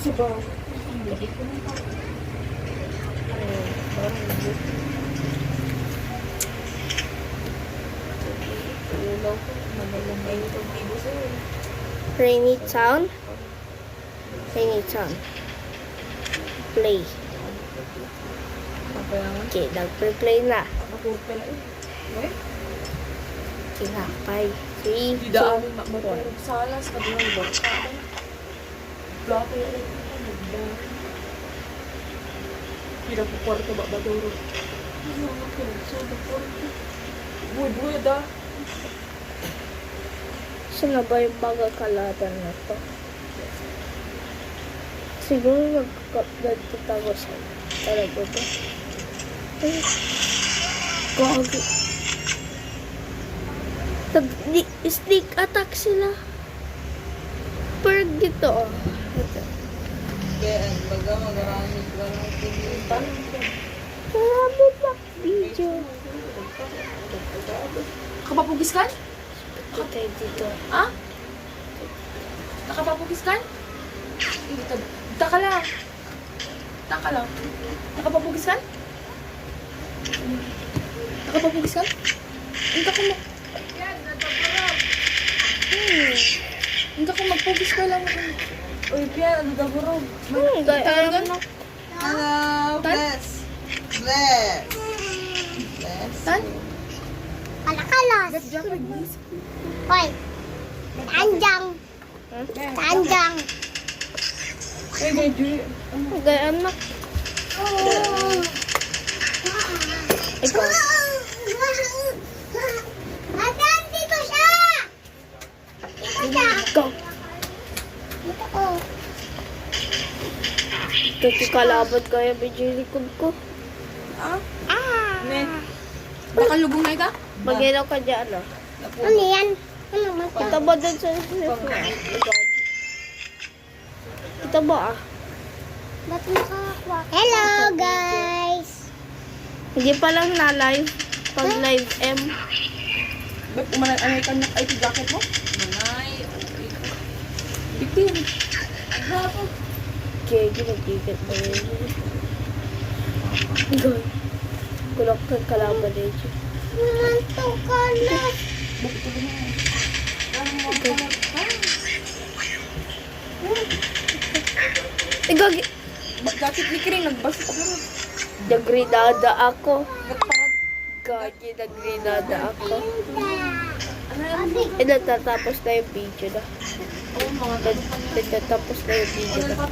Sabaw. Rainy Town. Rainy Town. Play. Okay, nag-play na. Kinapay. 3, 2, 1. Salas ka doon. Gato yun. Hindi po kwarto ba badoro. Buhay da. Saan na ba yung magakalatan na to? Siguro nagtatago sa talaga ba? Ay, gagi. Sneak attack sila. Perk dito. Ito. Kaya, baga magaramit ka lang. Marami pa video. Kapapugis ka? Ito dito. Ha? Nakapapugis ka? Taka lang. Taka lang. Nakapapugis ka? Nakapapugis ka? Hindi ko mag... Hindi ko magpugis ka lang. Uy, Pia, ano daw bro? Gaya na. Hello, Tan? bless. Bless. Bless. Tan? Kalakalos. Hoy. Tanjang. Tanjang. Uy, medyo. Gaya na. Ikaw. Atan, dito siya! Dito siya! Go. Dito ko. Ito si kalaban kaya medyo likod ko. Ah? Ah! Ne. Baka lubong na ika? Mag-ilaw ka dyan ah. Ano yan? Ano ba ito? Ito ba dun sa Ito ba ah? Ba't nakakuha? Hello, guys! Hindi pa lang na live. Pag live M. Ba't umanay ka na ay jacket mo? Manay. Bitin. Okay, ginagigit mo yun. Goy. Kulak ka kalaban na yun. Nanto ka na! Igagi. Jacket ni Kring, nagbasok ka na. Nagrinada ako. Nagparad. Gagi, nagrinada ako. Ano yan? Eh, natatapos na yung video na. Oo, mga Natatapos na yung video na.